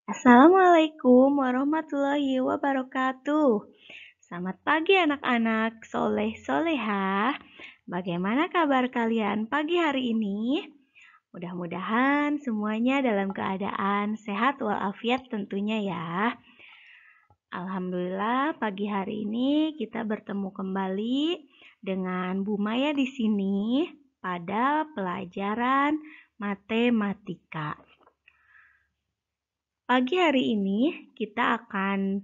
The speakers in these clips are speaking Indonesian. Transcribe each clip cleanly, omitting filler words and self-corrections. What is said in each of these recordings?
Assalamualaikum warahmatullahi wabarakatuh. Selamat pagi anak-anak soleh solehah. Bagaimana kabar kalian pagi hari ini? Mudah-mudahan semuanya dalam keadaan sehat walafiat tentunya ya. Alhamdulillah pagi hari ini kita bertemu kembali dengan Bu Maya di sini pada pelajaran matematika. Pagi hari ini kita akan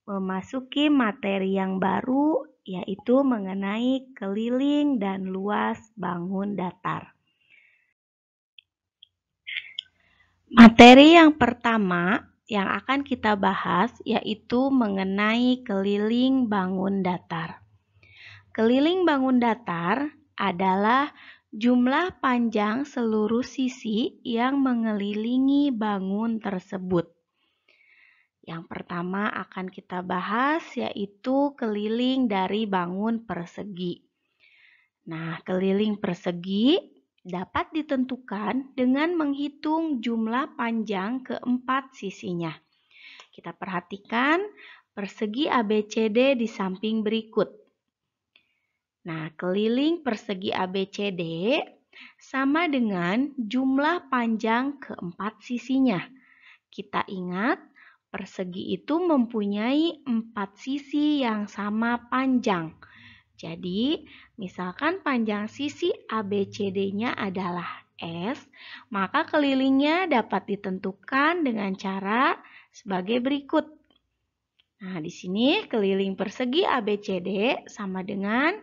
memasuki materi yang baru, yaitu mengenai keliling dan luas bangun datar. Materi yang pertama yang akan kita bahas yaitu mengenai keliling bangun datar. Keliling bangun datar adalah jumlah panjang seluruh sisi yang mengelilingi bangun tersebut. Yang pertama akan kita bahas yaitu keliling dari bangun persegi. Nah, keliling persegi dapat ditentukan dengan menghitung jumlah panjang keempat sisinya. Kita perhatikan persegi ABCD di samping berikut. Nah, keliling persegi ABCD sama dengan jumlah panjang keempat sisinya. Kita ingat, persegi itu mempunyai 4 sisi yang sama panjang. Jadi, misalkan panjang sisi ABCD-nya adalah S, maka kelilingnya dapat ditentukan dengan cara sebagai berikut. Nah, di sini keliling persegi ABCD sama dengan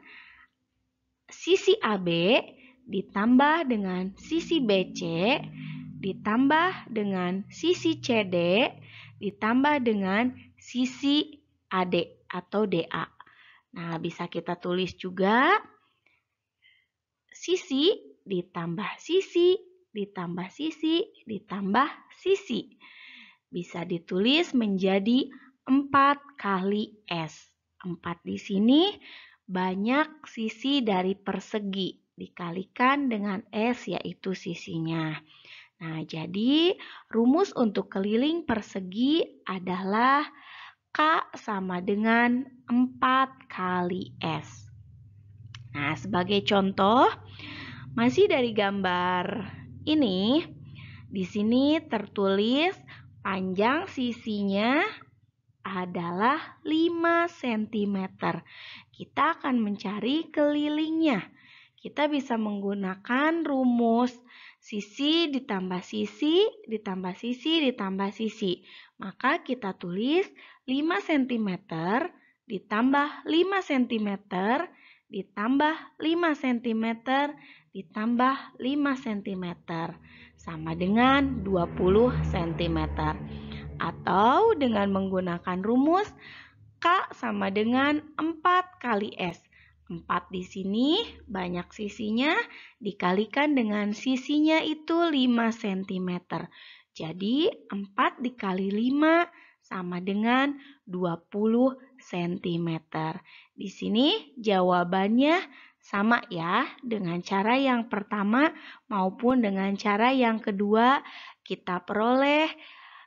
sisi AB ditambah dengan sisi BC ditambah dengan sisi CD ditambah dengan sisi AD atau DA. Nah, bisa kita tulis juga sisi ditambah sisi ditambah sisi ditambah sisi. Bisa ditulis menjadi 4 kali S. 4 di sini banyak sisi dari persegi dikalikan dengan S yaitu sisinya. Nah, jadi rumus untuk keliling persegi adalah K sama dengan 4 kali S. Nah, sebagai contoh, masih dari gambar ini, di sini tertulis panjang sisinya adalah 5 cm. Kita akan mencari kelilingnya. Kita bisa menggunakan rumus sisi ditambah sisi ditambah sisi ditambah sisi. Maka kita tulis 5 cm ditambah 5 cm ditambah 5 cm ditambah 5 cm sama dengan 20 cm. Atau dengan menggunakan rumus K sama dengan 4 kali S. 4 di sini banyak sisinya dikalikan dengan sisinya itu 5 cm. Jadi 4 dikali 5 sama dengan 20 cm. Di sini jawabannya sama ya dengan cara yang pertama maupun dengan cara yang kedua kita peroleh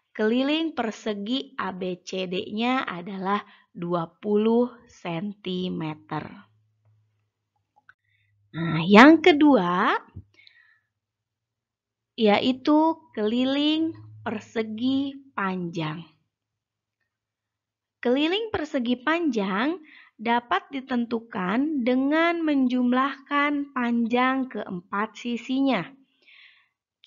keliling persegi ABCD-nya adalah 20 cm. Nah, yang kedua yaitu keliling persegi panjang. Keliling persegi panjang dapat ditentukan dengan menjumlahkan panjang keempat sisinya.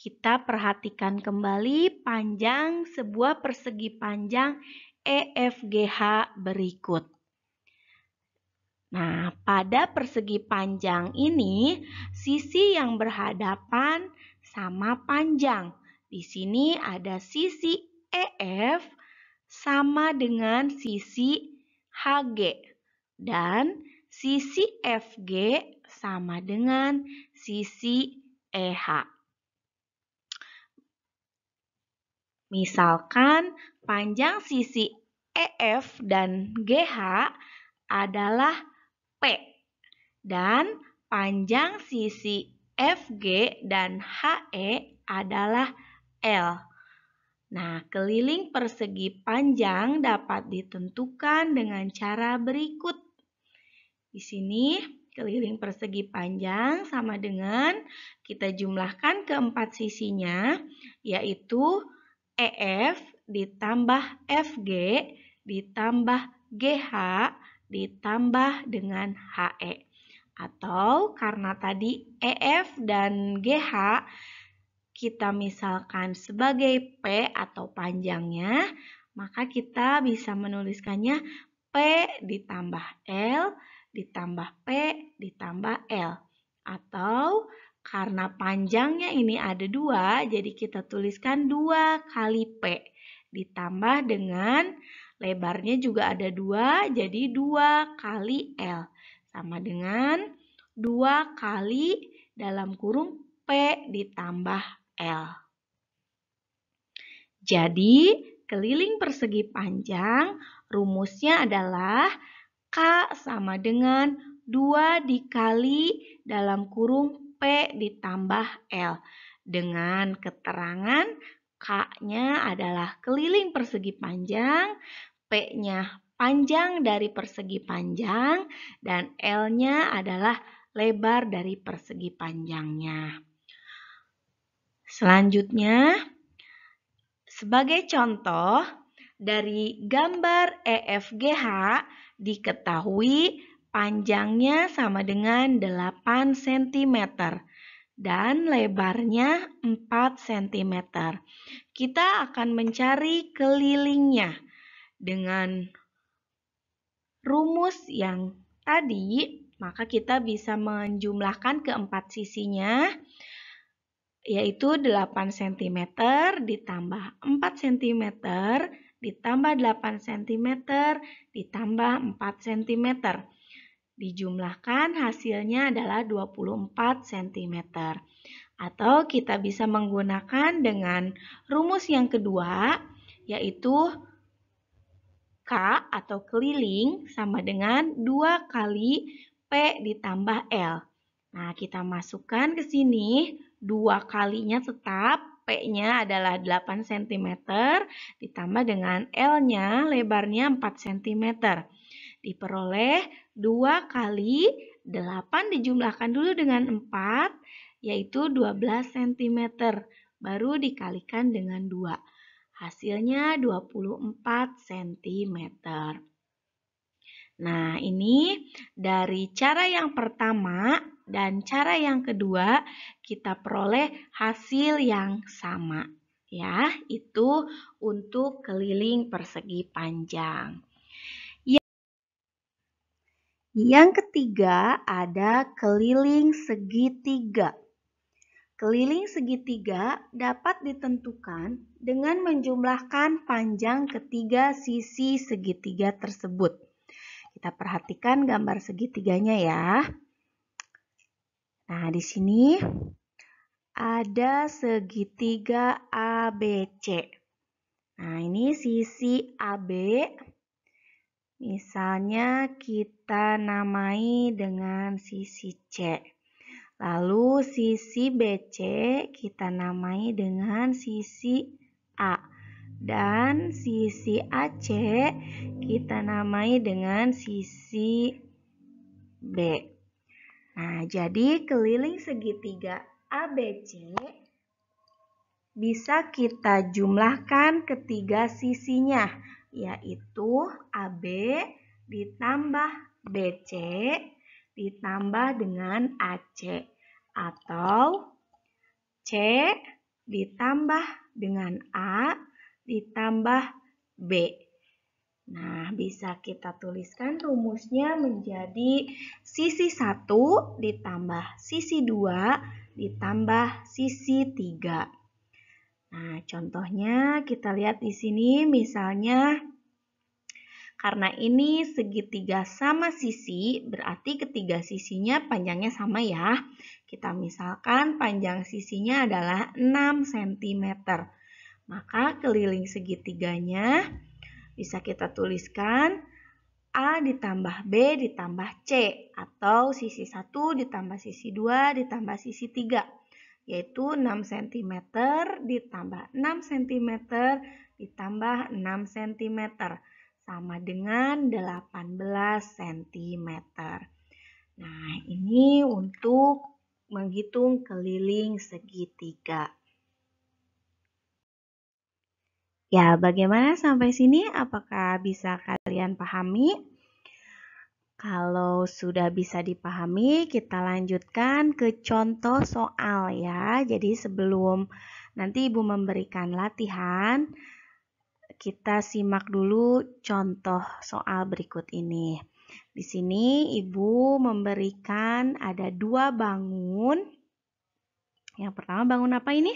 Kita perhatikan kembali panjang sebuah persegi panjang EFGH berikut. Nah, pada persegi panjang ini, sisi yang berhadapan sama panjang. Di sini ada sisi EF sama dengan sisi HG. Dan sisi FG sama dengan sisi EH. Misalkan panjang sisi EF dan GH adalah P dan panjang sisi FG dan HE adalah L. Nah, keliling persegi panjang dapat ditentukan dengan cara berikut. Di sini, keliling persegi panjang sama dengan kita jumlahkan keempat sisinya, yaitu EF ditambah FG ditambah GH ditambah dengan HE. Atau karena tadi EF dan GH kita misalkan sebagai P atau panjangnya, maka kita bisa menuliskannya P ditambah L ditambah P ditambah L. Atau karena panjangnya ini ada 2, jadi kita tuliskan 2 kali P ditambah dengan lebarnya juga ada 2, jadi 2 kali L. Sama dengan 2 kali dalam kurung P ditambah L. Jadi, keliling persegi panjang rumusnya adalah K sama dengan 2 dikali dalam kurung P ditambah L. Dengan keterangan K-nya adalah keliling persegi panjang, P-nya panjang dari persegi panjang, dan L-nya adalah lebar dari persegi panjangnya. Selanjutnya, sebagai contoh, dari gambar EFGH diketahui panjangnya sama dengan 8 cm dan lebarnya 4 cm. Kita akan mencari kelilingnya dengan rumus yang tadi, maka kita bisa menjumlahkan keempat sisinya, yaitu 8 cm ditambah 4 cm ditambah 8 cm ditambah 4 cm. Dijumlahkan hasilnya adalah 24 cm. Atau kita bisa menggunakan dengan rumus yang kedua, yaitu K atau keliling sama dengan 2 kali P ditambah L. Nah, kita masukkan ke sini 2 kalinya tetap, P-nya adalah 8 cm, ditambah dengan L-nya lebarnya 4 cm. Diperoleh 2 kali 8 dijumlahkan dulu dengan 4, yaitu 12 cm. Baru dikalikan dengan 2. Hasilnya 24 cm. Nah, ini dari cara yang pertama dan cara yang kedua kita peroleh hasil yang sama. Ya, itu untuk keliling persegi panjang. Yang ketiga ada keliling segitiga. Keliling segitiga dapat ditentukan dengan menjumlahkan panjang ketiga sisi segitiga tersebut. Kita perhatikan gambar segitiganya ya. Nah, di sini ada segitiga ABC. Nah, ini sisi AB. Misalnya kita namai dengan sisi C. Lalu sisi BC kita namai dengan sisi A. Dan sisi AC kita namai dengan sisi B. Nah, jadi keliling segitiga ABC bisa kita jumlahkan ketiga sisinya, yaitu AB ditambah BC ditambah dengan AC, atau C ditambah dengan A ditambah B. Nah, bisa kita tuliskan rumusnya menjadi sisi 1 ditambah sisi 2 ditambah sisi 3. Nah, contohnya kita lihat di sini misalnya karena ini segitiga sama sisi, berarti ketiga sisinya panjangnya sama ya. Kita misalkan panjang sisinya adalah 6 cm. Maka keliling segitiganya bisa kita tuliskan A ditambah B ditambah C, atau sisi 1 ditambah sisi 2 ditambah sisi 3. yaitu 6 cm ditambah 6 cm ditambah 6 cm, sama dengan 18 cm. Nah, ini untuk menghitung keliling segitiga. Ya, bagaimana sampai sini? Apakah bisa kalian pahami? Kalau sudah bisa dipahami, kita lanjutkan ke contoh soal ya. Jadi sebelum nanti Ibu memberikan latihan, kita simak dulu contoh soal berikut ini. Di sini Ibu memberikan ada 2 bangun. Yang pertama bangun apa ini?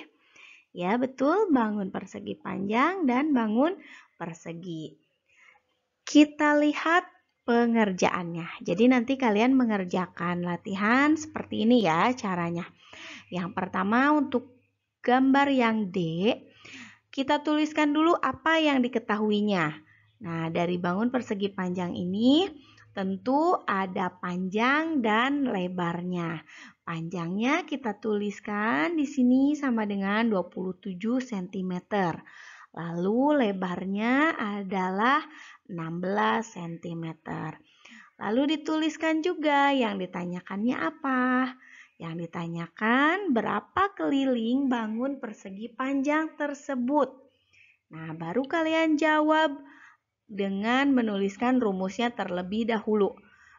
Ya, betul, bangun persegi panjang dan bangun persegi. Kita lihat pengerjaannya. Jadi nanti kalian mengerjakan latihan seperti ini ya caranya. Yang pertama untuk gambar yang D, kita tuliskan dulu apa yang diketahuinya. Nah, dari bangun persegi panjang ini tentu ada panjang dan lebarnya. Panjangnya kita tuliskan di sini sama dengan 27 cm. Lalu lebarnya adalah 16 cm. Lalu dituliskan juga yang ditanyakannya apa. Yang ditanyakan berapa keliling bangun persegi panjang tersebut. Nah, baru kalian jawab dengan menuliskan rumusnya terlebih dahulu.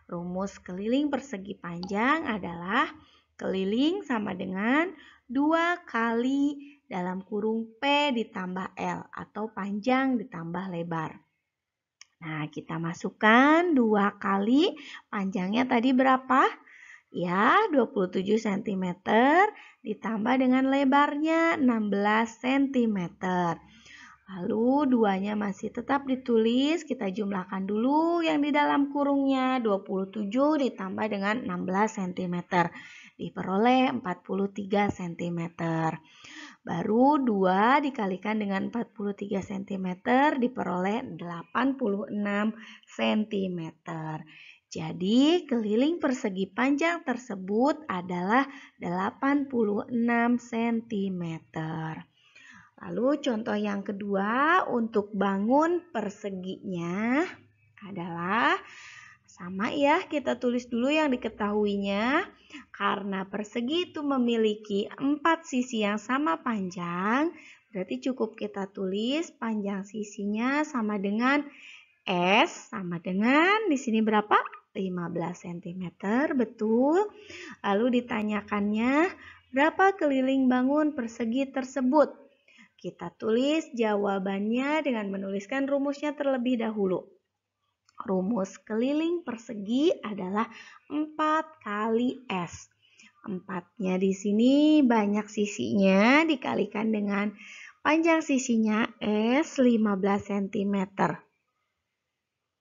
Rumus keliling persegi panjang adalah keliling sama dengan 2 kali dalam kurung P ditambah L atau panjang ditambah lebar. Nah, kita masukkan 2 kali panjangnya tadi berapa? Ya, 27 cm ditambah dengan lebarnya 16 cm. Lalu 2-nya masih tetap ditulis, kita jumlahkan dulu yang di dalam kurungnya. 27 ditambah dengan 16 cm. Diperoleh 43 cm. Baru 2 dikalikan dengan 43 cm diperoleh 86 cm. Jadi keliling persegi panjang tersebut adalah 86 cm. Lalu contoh yang kedua untuk bangun perseginya adalah sama ya, kita tulis dulu yang diketahuinya. Karena persegi itu memiliki 4 sisi yang sama panjang, berarti cukup kita tulis panjang sisinya sama dengan S sama dengan di sini berapa? 15 cm, betul. Lalu ditanyakannya berapa keliling bangun persegi tersebut? Kita tulis jawabannya dengan menuliskan rumusnya terlebih dahulu. Rumus keliling persegi adalah 4 kali S. 4-nya di sini banyak sisinya dikalikan dengan panjang sisinya S 15 cm.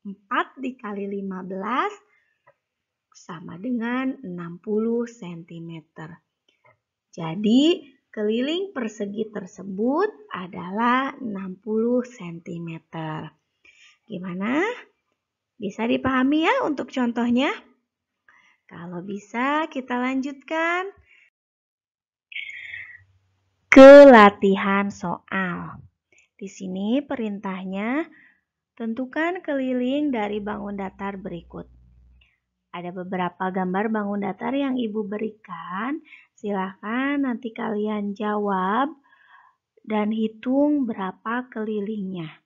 4 dikali 15 sama dengan 60 cm. Jadi keliling persegi tersebut adalah 60 cm. Gimana? Bisa dipahami ya untuk contohnya? Kalau bisa kita lanjutkan ke latihan soal. Di sini perintahnya tentukan keliling dari bangun datar berikut. Ada beberapa gambar bangun datar yang Ibu berikan. Silahkan nanti kalian jawab dan hitung berapa kelilingnya.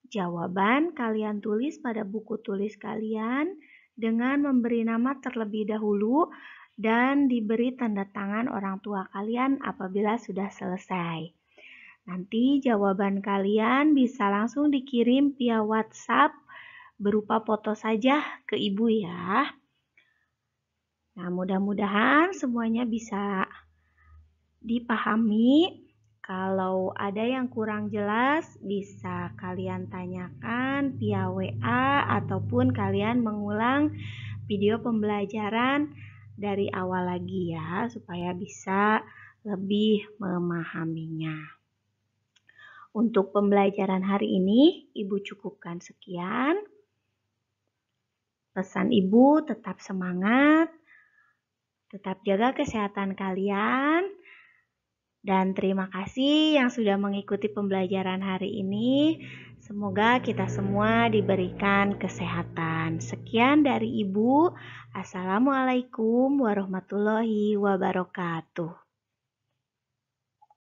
Jawaban kalian tulis pada buku tulis kalian dengan memberi nama terlebih dahulu dan diberi tanda tangan orang tua kalian apabila sudah selesai. Nanti jawaban kalian bisa langsung dikirim via WhatsApp berupa foto saja ke Ibu ya. Nah, mudah-mudahan semuanya bisa dipahami. Kalau ada yang kurang jelas, bisa kalian tanyakan via WA ataupun kalian mengulang video pembelajaran dari awal lagi ya, supaya bisa lebih memahaminya. Untuk pembelajaran hari ini, Ibu cukupkan sekian. Pesan Ibu tetap semangat, tetap jaga kesehatan kalian, Dan terima kasih yang sudah mengikuti pembelajaran hari ini. Semoga kita semua diberikan kesehatan. Sekian dari Ibu. Assalamualaikum warahmatullahi wabarakatuh.